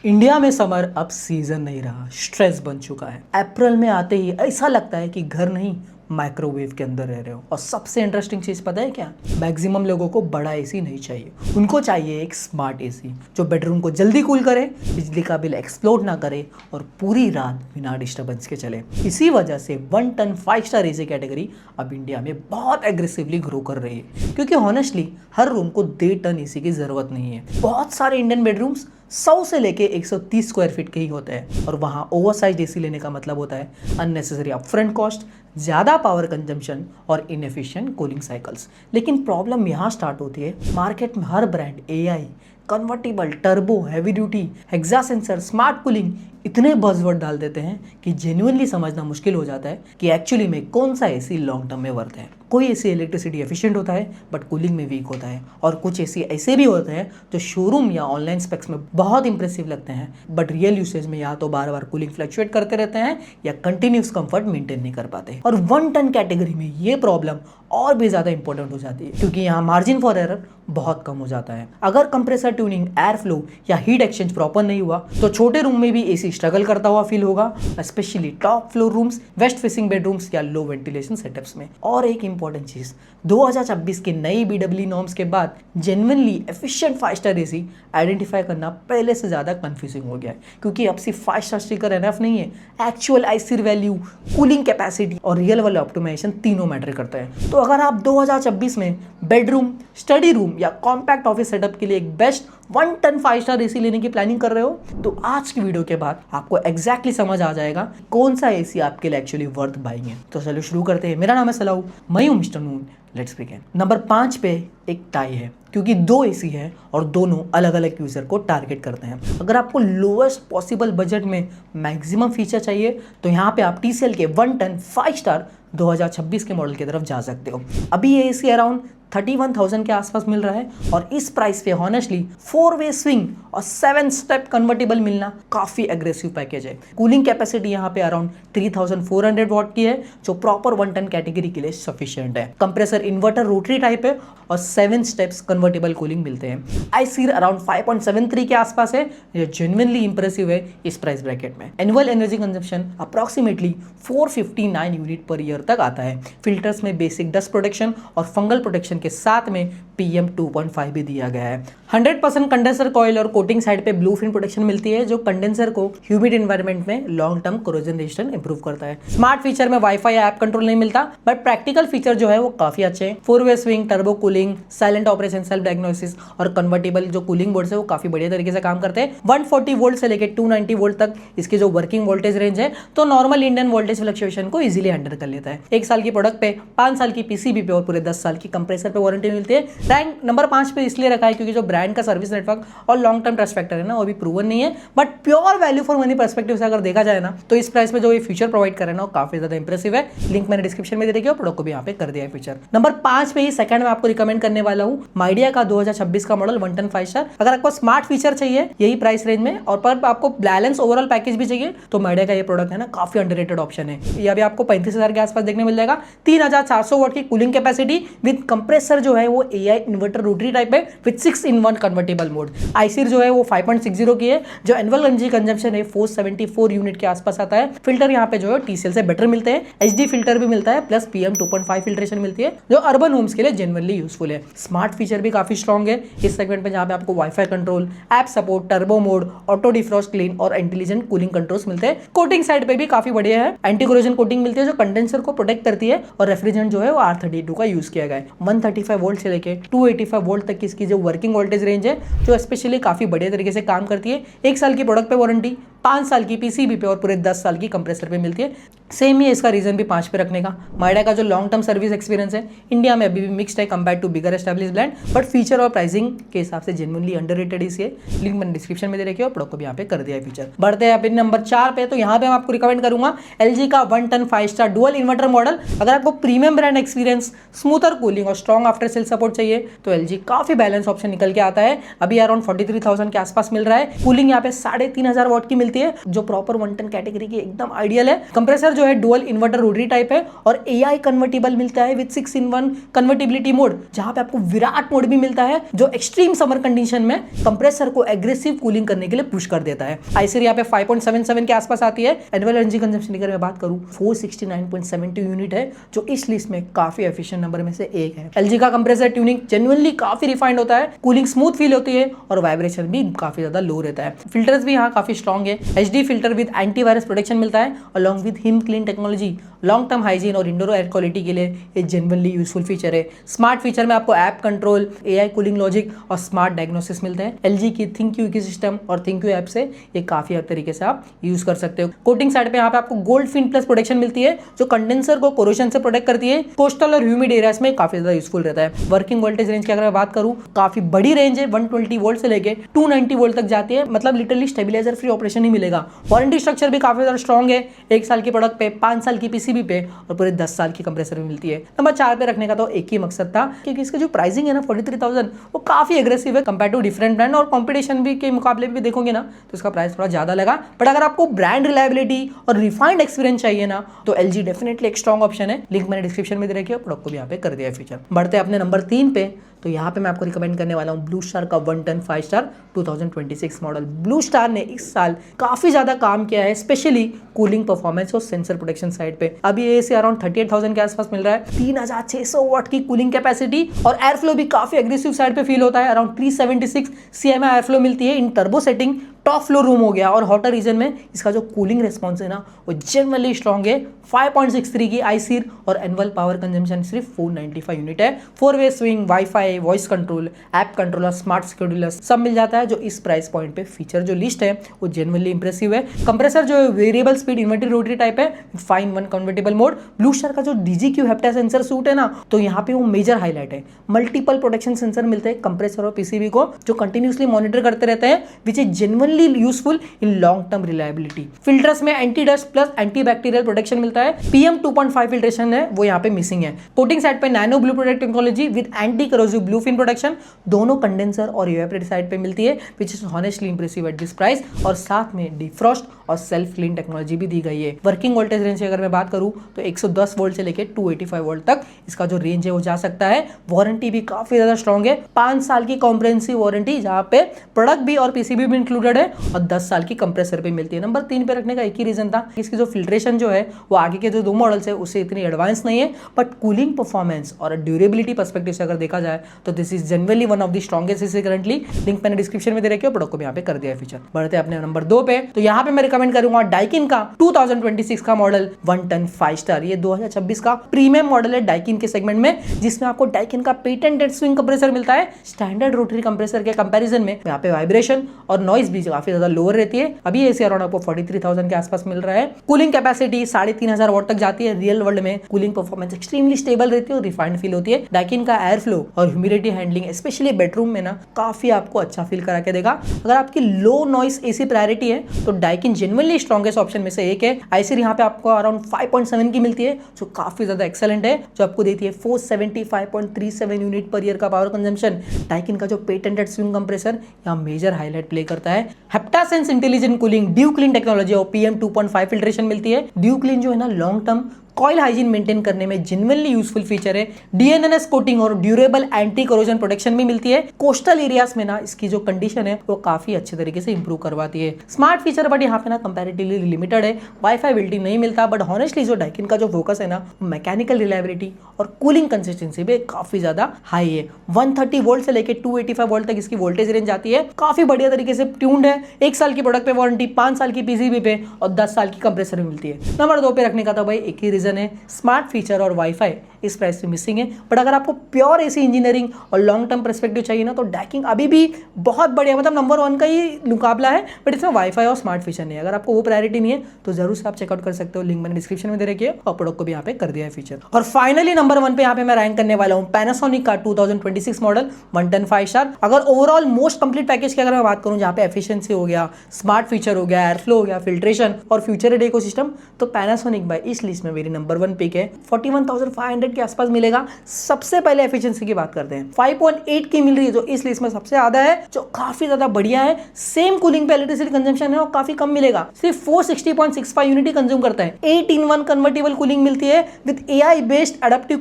India में summer अब season नहीं रहा, स्ट्रेस बन चुका है। अप्रैल में आते ही ऐसा लगता है कि घर नहीं माइक्रोवेव के अंदर रह रहे हो। और सबसे इंटरेस्टिंग चीज पता है क्या? मैक्सिमम लोगों को बड़ा एसी नहीं चाहिए, उनको चाहिए एक स्मार्ट एसी जो बेडरूम को जल्दी कूल करे, बिजली का बिल एक्सप्लोड ना करे और पूरी रात बिना डिस्टर्बेंस के चले। इसी वजह से 1 टन 5 स्टार एसी कैटेगरी अब इंडिया में बहुत एग्रेसिवली ग्रो कर रही है, क्योंकि ऑनेस्टली हर रूम को 1.5 टन एसी की जरूरत नहीं है। बहुत सारे इंडियन बेडरूम्स 100 से लेके 130 स्क्वायर फीट के ही होते हैं, और वहाँ ओवरसाइज एसी लेने का मतलब होता है अननेसेसरी अपफ्रंट कॉस्ट, ज़्यादा पावर कंजम्पशन और इनएफिशिएंट कूलिंग साइकिल्स। लेकिन प्रॉब्लम यहाँ स्टार्ट होती है, मार्केट में हर brand AI, convertible, turbo, heavy duty, hexa sensor, smart cooling इतने बज़वर्ड डाल देते हैं कि जेन्युइनली समझना मुश्किल हो जाता है कि एक्चुअली में कौन सा एसी लॉन्ग टर्म में वर्थ है। कोई एसी इलेक्ट्रिसिटी एफिशिएंट होता है बट कूलिंग में वीक होता है, और कुछ एसी ऐसे भी होते हैं जो शोरूम या ऑनलाइन स्पेक्स में बहुत इंप्रेसिव लगते हैं बट रियल यूसेज में या तो बार बार कूलिंग फ्लक्चुएट करते रहते हैं या कंटिन्यूस कंफर्ट मेंटेन नहीं कर पाते। और 1 टन कैटेगरी में ये प्रॉब्लम और भी ज़्यादा इंपॉर्टेंट हो जाती है, क्योंकि यहाँ मार्जिन फॉर एरर बहुत कम हो जाता है। अगर कंप्रेसर ट्यूनिंग, एयर फ्लो या हीट एक्सचेंज प्रॉपर नहीं हुआ तो छोटे रूम में भी एसी स्ट्रगल करता हुआ फील होगा, specially top floor rooms, waste facing bedrooms या लो वेंटिलेशन सेटअप्स में। और एक इंपॉर्टेंट चीज, 2026 के नई BEE नॉर्म्स के बाद genuinely efficient 5 star AC identify करना पहले से ज्यादा कंफ्यूजिंग हो गया है, क्योंकि अब सिर्फ 5 स्टार स्टिकर एनफ नहीं है, actual ICR value, cooling capacity और रियल वर्ल्ड ऑप्टिमाइजेशन तीनों मैटर करते हैं। तो अगर आप 2026 में बेडरूम, स्टडी रूम या कॉम्पैक्ट ऑफिस सेटअप के लिए एक बेस्ट 1 टन 5 स्टार एसी लेने की प्लानिंग कर रहे हो, तो आज की वीडियो के बाद आपको एग्जैक्टली समझ आ जाएगा कौन सा एसी आपके लिए एक्चुअली वर्थ बाइंग है। तो चलो शुरू करते हैं। मेरा नाम है सलाऊ, मैं हूं mister Noon. Let's begin. Number 5 पे एक टाई है, क्योंकि 2 एसी है और दोनों अलग अलग यूजर को टारगेट करते हैं। अगर आपको लोएस्ट पॉसिबल बजट में मैक्सिमम फीचर चाहिए तो यहाँ पे आप TCL के 1 टन 5 स्टार 2026 के मॉडल की तरफ जा सकते हो। अभी ये एसी अराउंड 31,000 के आसपास मिल रहा है, और इस प्राइस पे हॉनेस्टली 4-वे स्विंग और 7 स्टेप कन्वर्टेबल मिलना काफी एग्रेसिव पैकेज है। कूलिंग कैपेसिटी यहाँ पे अराउंड 3400 वॉट की है, जो प्रॉपर 1 टन कैटेगरी के लिए सफिशिएंट है। कंप्रेसर इन्वर्टर रोटरी टाइप है और 7 स्टेप्स कन्वर्टेबल कूलिंग मिलते हैं। आईसीआर अराउंड 5.73 के आसपास है, जो जेन्युइनली इंप्रेसिव है इस प्राइस ब्रैकेट में। Annual energy consumption approximately 459 unit per year तक आता है। फिल्टर्स में बेसिक डस्ट प्रोटेक्शन और फंगल प्रोटेक्शन के साथ में PM 2.5 भी दिया गया है। 100% कंडेंसर कॉइल और कोटिंग साइड पे ब्लू फिन प्रोटेक्शन मिलती है, जो कंडेंसर को ह्यूमिड एनवायरनमेंट में long term corrosion resistance improve करता है। स्मार्ट फीचर में वाईफाई ऐप कंट्रोल नहीं मिलता, बट प्रैक्टिकल फीचर जो है वो काफी अच्छे हैं। 4-वे swing, turbo cooling, silent operation, self diagnosis और कन्वर्टेबल जो कूलिंग बोर्ड है वो काफी बढ़िया तरीके से काम करते हैं। 140 वोल्ट से लेकर 290 वोल्ट तक इसकी जो वर्किंग वोल्टेज रेंज है, तो नॉर्मल इंडियन वोल्टेज फ्लक्चुएशन को इजीली हैंडल कर लेता है। 1 साल की प्रोडक्ट पे, 5 साल की पीसीबी पे और पूरे 10 साल की कंप्रेसर पे वारंटी मिलती है। रैंक नंबर 5 पे इसलिए रखा है क्योंकि जो ब्रांड का सर्विस नेटवर्क और लॉन्ग टर्म ट्रस्ट फैक्टर है ना, वो भी प्रूवन नहीं है, but pure value for money perspective से अगर देखा जाए ना, तो इस प्राइस में जो ये फीचर प्रोवाइड कर रहे हैं ना, वो काफी ज्यादा इंप्रेसिव है। लिंक मैंने डिस्क्रिप्शन में दे रखी है, प्रोडक्ट को भी यहाँ पे कर दिया है फीचर। नंबर 5 पे ही सेकंड में आपको रिकमेंड करने वाला हूँ माइडिया का 2026 का मॉडल 1 टन 5 स्टार। अगर आपको स्मार्ट फीचर चाहिए यही प्राइस रेंज में, और पर आपको बैलेंस ओवरऑल पैकेज भी चाहिए, तो माइडिया का ये प्रोडक्ट है ना काफी अंडररेटेड ऑप्शन है। ये अभी आपको 35,000 के आसपास देखने मिल जाएगा। 3400 वॉट की कूलिंग कैपेसिटी विद कंप्रेसर जो है वो AI इन्वर्टर रोटरी टाइप है with 6-in-1 convertible mode. ICR जो है वो 5.60 की है, जो एनुअल एनर्जी कंजम्पशन है 474 यूनिट के आसपास आता है। फिल्टर यहाँ पे जो है TCL से बेटर मिलते हैं, HD फिल्टर भी मिलता है, प्लस PM 2.5 फिल्ट्रेशन मिलती है, जो अर्बन होम्स के लिए जेन्युइनली यूजफुल है। स्मार्ट फीचर भी काफी स्ट्रॉन्ग है इस सेगमेंट में, जहाँ पे आपको wifi control, app support, turbo mode, auto defrost, clean और इंटेलिजेंट कूलिंग कंट्रोल्स मिलते हैं। कोटिंग साइड पे भी काफी बढ़िया है, एंटी कोरोजन कोटिंग मिलती है जो कंडेंसर को प्रोटेक्ट करती है, और रेफ्रिजरेंट जो है वो R32 का यूज किया गया है। 135 वोल्ट से लेके 285 वोल्ट तक की इसकी जो वर्किंग वोल्टेज रेंज है, जो स्पेशली काफी बढ़िया तरीके से काम करती है। 1 साल की प्रोडक्ट पे वारंटी, 5 साल की पीसीबी पे और पूरे 10 साल की कंप्रेसर पे मिलती है। सेम ही इसका रीजन भी 5 पे रखने का। माइडिया का जो लॉन्ग टर्म सर्विस एक्सपीरियंस है इंडिया में अभी भी मिक्स्ड है compare to bigger established brand, but feature और प्राइसिंग के हिसाब से जेन्युइनली अंडररेटेड इसी है। लिंक मैंने डिस्क्रिप्शन में दे रखी है, और प्रोडक्ट को भी यहाँ पे कर दिया है फीचर। बढ़ते हैं अपने नंबर 4 पे, तो यहाँ पे मैं आपको रिकमेंड करूंगा LG का 1 ton 5 star dual inverter model. अगर आपको premium brand experience, smoother cooling और स्ट्रॉन्ग आफ्टर सेल सपोर्ट चाहिए तो LG काफी बैलेंस ऑप्शन निकल के आता है। अभी अराउंड 43,000 के आसपास मिल रहा है। कूलिंग यहाँ पे 3,500 वॉट की मिलती मिलती है जो प्रॉपर 110 कैटेगरी की एकदम आइडियल है। कंप्रेसर जो है डुअल इन्वर्टर रोटरी टाइप है और AI कन्वर्टेबल मिलता है विद 6-in-1 कन्वर्टिबिलिटी मोड, जहां पे आपको विराट मोड भी मिलता है जो एक्सट्रीम समर कंडीशन में कंप्रेसर को एग्रेसिव कूलिंग करने के लिए पुश कर देता है। आईसीआर यहाँ पे 5.77 के आसपास आती है। एनुअल एनर्जी कंजम्पशन की अगर मैं बात करूं 469.72 यूनिट है जो इस लिस्ट में काफी एफिशिएंट नंबर में से एक है। एलजी का कंप्रेसर ट्यूनिंग जेन्युइनली काफी रिफाइंड होता है, कूलिंग स्मूथ फील होती है और वाइब्रेशन भी काफी ज्यादा लो रहता है। फिल्टर्स भी यहाँ काफी स्ट्रॉन्ग है। HD filter with antivirus protection मिलता है along with him clean technology. Long term hygiene और इंडोर एयर क्वालिटी के लिए ये जेन्युइनली यूजफुल फीचर है। स्मार्ट फीचर में आपको app control, AI cooling logic और स्मार्ट डायग्नोसिस मिलते हैं। एलजी की थिंक्यू इकोसिस्टम और थिंक्यू ऐप से ये काफी हर तरीके से आप यूज कर सकते हो। कोटिंग साइड पे यहाँ पे आपको गोल्ड फिन प्लस प्रोटेक्शन मिलती है जो कंडेंसर को कोरोशन से प्रोटेक्ट करती है। कोस्टल और ह्यूमिड एरियाज में काफी ज्यादा यूजफुल रहता है। वर्किंग वोल्टेज रेंज की अगर मैं बात करूं काफी बड़ी रेंज है, 120 वोल्ट से लेके 290 वोल्ट तक जाती है, मतलब लिटरली स्टेबलाइजर फ्री ऑपरेशन ही मिलेगा। वारंटी स्ट्रक्चर भी काफी ज्यादा स्ट्रॉन्ग है, 1 साल के प्रोडक्ट पे, 5 साल की पीसीबी पे और पूरे 10 साल की कंप्रेसर भी मिलती है। नंबर 4 पे रखने का तो एक ही मकसद था क्योंकि इसका जो प्राइसिंग है ना 43,000 वो काफी एग्रेसिव है कंपेयर टू डिफरेंट ब्रांड और कंपटीशन भी के मुकाबले भी देखोगे ना तो इसका प्राइस थोड़ा ज्यादा लगा। बट अगर आपको ब्रांड रिलायबिलिटी और रिफाइंड एक्सपीरियंस चाहिए ना तो एलजी डेफिनेटली एक स्ट्रॉन्ग ऑप्शन है। लिंक मैंने डिस्क्रिप्शन में दे रखी है, प्रोडक्ट को भी यहाँ पे कर दिया है फीचर। बढ़ते हैं अपने नंबर 3 पे, तो यहाँ पे मैं आपको रिकमेंड करने वाला हूँ ब्लू स्टार का 110 5 स्टार 2026 मॉडल। ब्लू स्टार ने इस साल काफी ज्यादा काम किया है, स्पेशली कूलिंग परफॉर्मेंस और सेंसर प्रोटेक्शन साइड पे। अभी ये से अराउंड 38,000 के आसपास मिल रहा है। 3600 वाट की कूलिंग कैपेसिटी और एयर फ्लो भी काफी एग्रेसिव साइड पे फील होता है। अराउंड 376 CMI एयर फ्लो मिलती है in turbo setting. Top flow room हो गया और हॉटर रीजन में इसका जो कूलिंग रिस्पॉन्स है ना वो जनरली स्ट्रॉन्ग है। 5.63 की आईसीआर और एनुअल पावर कंजम्पशन सिर्फ 495 यूनिट है। 4-वे swing, WiFi, voice control, app controller, smart security सब मिल जाता है जो इस प्राइस पॉइंट पे फीचर जो लिस्ट है वो जेन्युइनली इंप्रेसिव है। कंप्रेसर जो है variable speed inverter rotary type है, 5-in-1 convertible mode. Blue star का जो DGQ हेप्टा सेंसर सूट है ना तो यहाँ पे वो मेजर हाईलाइट है। मल्टीपल प्रोटेक्शन सेंसर मिलते हैं कंप्रेसर और पीसीबी को जो कंटिन्यूसली मॉनिटर करते रहते हैं which is genuinely useful in long term reliability. Filters में anti dust plus anti bacterial protection मिलता है। PM 2.5 फिल्ट्रेशन है वो यहाँ पे मिसिंग है। कोटिंग साइड पे nano blue protect technology with anti corrosive blue fin protection दोनों कंडेंसर और इवेपोरेटर साइड पे मिलती है which is honestly impressive at this price. और साथ में डिफ्रॉस्ट और सेल्फ क्लीन टेक्नोलॉजी भी दी गई है। वर्किंग वोल्टेज रेंज की अगर मैं बात करूं तो 110 वोल्ट से लेकर 285 वोल्ट तक इसका जो रेंज है वो जा सकता है। वारंटी भी काफी ज्यादा स्ट्रॉन्ग है, 5 साल की कॉम्प्रिहेंसिव वारंटी जहां पे प्रोडक्ट भी और पीसीबी भी इंक्लूडेड है और 10 साल की कंप्रेसर पे मिलती है। नंबर 3 पे रखने का एक ही रीजन था, इसकी जो फिल्ट्रेशन जो है वो आगे के जो 2 मॉडल्स है उससे इतनी एडवांस नहीं है, बट कूलिंग परफॉर्मेंस और ड्यूरेबिलिटी पर्सपेक्टिव से अगर देखा जाए तो this is generally one of the strongest is currently. Link मैंने डिस्क्रिप्शन में दे रखी है, प्रोडक्ट को भी यहाँ पे कर दिया है फीचर। बढ़ते हैं अपने नंबर 2 पे, तो यहाँ पे मैं रिकमेंड करूंगा डाइकिन का 2026 का मॉडल 110 5 स्टार। ये 2026 का प्रीमियम मॉडल है डाइकिन के सेगमेंट में, जिसमें आपको डाइकिन का पेटेंटेड स्विंग कंप्रेसर मिलता है। स्टैंडर्ड रोटरी कंप्रेसर के कंपैरिजन में यहाँ पे वाइब्रेशन और नॉइज भी काफी ज्यादा लोअर रहती है। अभी ऐसे अराउंड आपको 43,000 के आसपास मिल रहा है। कूलिंग कैपेसिटी 3,500 वाट तक जाती है। रियल वर्ल्ड में कूलिंग परफॉर्मेंस एक्सट्रीमली स्टेबल रहती है और रिफाइंड फील होती है। डाइकिन का एयर फ्लो और ह्यूमिडिटी हैंडलिंग स्पेशली बेडरूम में ना काफी आपको अच्छा फील करा के देगा। अगर आपकी लो नॉइस एसी प्रायोरिटी है तो डाइकिन जेन्युइनली स्ट्रॉन्गेस्ट ऑप्शन में से एक है। आईसीआर यहाँ पे आपको अराउंड 5.7 की मिलती है जो काफी ज्यादा एक्सेलेंट है, जो आपको देती है 475.37 यूनिट पर ईयर का पावर कंजम्पशन। डाइकिन का जो पेटेंटेड स्विंग कंप्रेसर यहाँ मेजर हाईलाइट प्ले करता है। Heptasense intelligent cooling, dew clean technology और PM 2.5 फिल्ट्रेशन मिलती है। ड्यू क्लीन जो है ना long term coil hygiene maintain करने में जेन्युइनली यूजफुल फीचर है। DNNS कोटिंग और ड्यूरेबल एंटी करोजन प्रोटेक्शन भी मिलती है। कोस्टल एरियाज में ना इसकी जो कंडीशन है वो काफी अच्छे तरीके से इंप्रूव करवाती है। स्मार्ट फीचर बट यहाँ पे ना कंपैरेटिवली लिमिटेड है। वाईफाई बिल्टिंग नहीं मिलता, बट हॉनेस्टली जो डाइकिन का जो फोकस है ना मैकेनिकल रिलायबिलिटी और कूलिंग कंसिस्टेंसी भी काफी ज्यादा हाई है। 130 वोल्ट से लेकर 285 वोल्ट तक इसकी वोल्टेज रेंज आती है। काफी बढ़िया तरीके से ट्यून्ड है। 1 साल की प्रोडक्ट पे वारंटी, 5 साल की पीसीबी पे और 10 साल की कंप्रेसर भी मिलती है। नंबर 2 पे रखने का तो भाई एक ही रीजन है, स्मार्ट फीचर और वाईफाई इस प्राइस पे मिसिंग है। बट अगर आपको प्योर एसी इंजीनियरिंग और लॉन्ग टर्म पर्सपेक्टिव चाहिए ना तो डाइकिन अभी भी बहुत बढ़िया, मतलब नंबर 1 का ही मुकाबला है, बट इसमें वाईफाई और स्मार्ट फीचर नहीं है। अगर आपको वो प्रायोरिटी नहीं है तो जरूर से आप चेकआउट कर सकते हो। लिंक मैंने डिस्क्रिप्शन में दे रखी है और प्रोडक्ट को भी यहाँ पे कर दिया है फीचर। और फाइनली नंबर 1 पे यहाँ पे मैं रैंक करने वाला हूँ पैनासोनिक का 2026 मॉडल 110 5 स्टार। अगर ओवरऑल मोस्ट कंप्लीट पैकेज की अगर मैं बात करूँ जहाँ पे एफिशिएंसी हो गया, स्मार्ट फीचर हो गया, एयर फ्लो हो गया, फिल्ट्रेशन और फ्यूचर रेड इकोसिस्टम, तो पैनासोनिक बाय इस लिस्ट में मेरी नंबर 1 पिक है। 41,500 के आसपास मिलेगा। सबसे पहले एफिशिएंसी की बात करते हैं, 5.8 की मिल रही है जो इस लिस्ट में सबसे ज्यादा है, जो काफी ज्यादा बढ़िया है। सेम कूलिंग पे इलेक्ट्रिसिटी कंजम्पशन है और काफी कम मिलेगा, सिर्फ 460.65 यूनिट कंज्यूम करता है। 8-in-1 कन्वर्टेबल कूलिंग मिलती है with AI based adaptive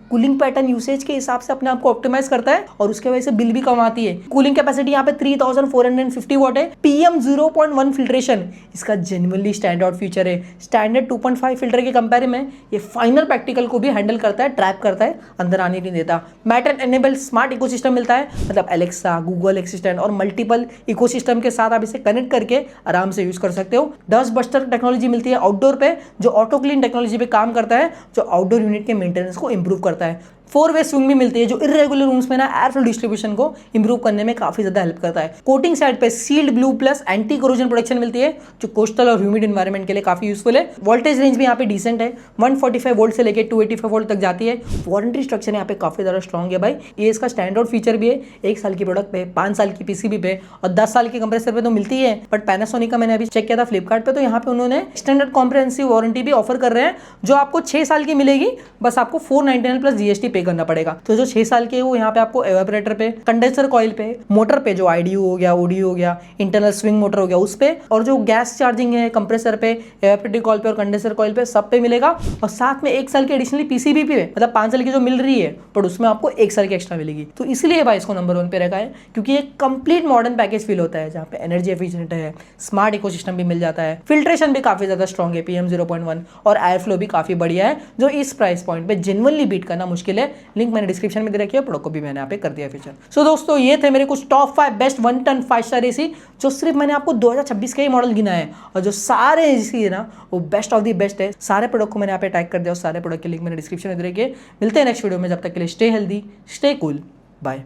cooling pattern usage के हिसाब से अपने आप को ऑप्टिमाइज करता है और उसके वजह से बिल भी कम आती है। कूलिंग कैपेसिटी यहाँ पे 3450 वॉट है। PM 0.1 फिल्ट्रेशन इसका जेन्युइनली स्टैंडर्ड फीचर है। स्टैंडर्ड 2.5 फिल्टर के कंपेयर में ये फाइनल प्रैक्टिकल को भी हैंडल करता है, ट्रैप करता है, अंदर आने नहीं देता। मैटन एनेबल स्मार्ट इकोसिस्टम मिलता है, मतलब एलेक्सा, गूगल असिस्टेंट और मल्टीपल इकोसिस्टम के साथ आप इसे कनेक्ट करके आराम से यूज कर सकते हो। डस्ट बस्टर टेक्नोलॉजी मिलती है आउटडोर पे, जो ऑटो क्लीन टेक्नोलॉजी पे काम करता है, जो आउटडोर यूनिट के मेंटेनेंस को इंप्रूव करता है। 4-वे स्विंग भी मिलती है जो इरेगुलर रूम्स में ना एयर फ्लो डिस्ट्रीब्यूशन को इंप्रूव करने में काफी ज्यादा हेल्प करता है। कोटिंग साइड पे sealed blue plus anti corrosion protection मिलती है जो कोस्टल और ह्यूमिड एनवायरनमेंट के लिए काफी यूजफुल है। वोल्टेज रेंज भी यहाँ पे डिसेंट है, 145 वोल्ट से लेकर 285 वोल्ट तक जाती है। वारंटी स्ट्रक्चर यहाँ पे काफी ज्यादा स्ट्रॉन्ग है भाई। ये इसका स्टैंडर्ड फीचर भी है, 1 साल की प्रोडक्ट पे, 5 साल की पीसीबी पे और 10 साल की कंप्रेसर पे तो मिलती है। बट पैनासोनिक का मैंने अभी चेक किया था फ्लिपकार्ट पे, तो यहाँ पे उन्होंने स्टैंडर्ड कॉम्प्रिहेंसिव वारंटी भी ऑफर कर रहे हैं जो आपको 6 साल की मिलेगी, बस आपको 499 प्लस जीएसटी पे करना पड़ेगा। तो जो 6 साल के वो यहाँ पे आपको एवापोरेटर पे, कंडेंसर कॉइल पे, मोटर पे जो आईडीयू हो गया, ओडीयू हो गया, इंटरनल स्विंग मोटर हो गया उस पे, और जो गैस चार्जिंग है कंप्रेसर पे, एवापोरेटिव कॉइल पे और कंडेंसर कॉइल पे, सब पे मिलेगा। और साथ में 1 साल की एडिशनली पीसीबी पे, मतलब 5 साल की जो मिल रही है बट उसमें आपको 1 साल की एक्स्ट्रा मिलेगी। तो इसलिए भाई इसको नंबर 1 पे रखा है, क्योंकि एक कंप्लीट मॉडर्न पैकेज फील होता है जहाँ पे एनर्जी एफिशिएंट है, स्मार्ट इकोसिस्टम भी मिल जाता है, फिल्ट्रेशन भी काफी ज्यादा स्ट्रॉन्ग है PM 0.1 और एयर फ्लो भी काफी बढ़िया है, जो इस प्राइस पॉइंट पे जेन्युइनली बीट करना मुश्किल है। लिंक मैंने डिस्क्रिप्शन में दे रखी है, प्रोडक्ट को भी मैंने यहाँ पे कर दिया फीचर। सो दोस्तों ये थे मेरे कुछ top 5 best 1 ton 5 star AC, जो सिर्फ मैंने आपको 2026 के ही मॉडल गिना है, और जो सारे एसी है ना वो बेस्ट ऑफ द बेस्ट है। सारे प्रोडक्ट को मैंने यहाँ पे टैग कर दिया और सारे प्रोडक्ट के लिंक मैंने डिस्क्रिप्शन में दे रखी है। मिलते हैं नेक्स्ट वीडियो में, जब तक के लिए stay healthy, stay cool, bye.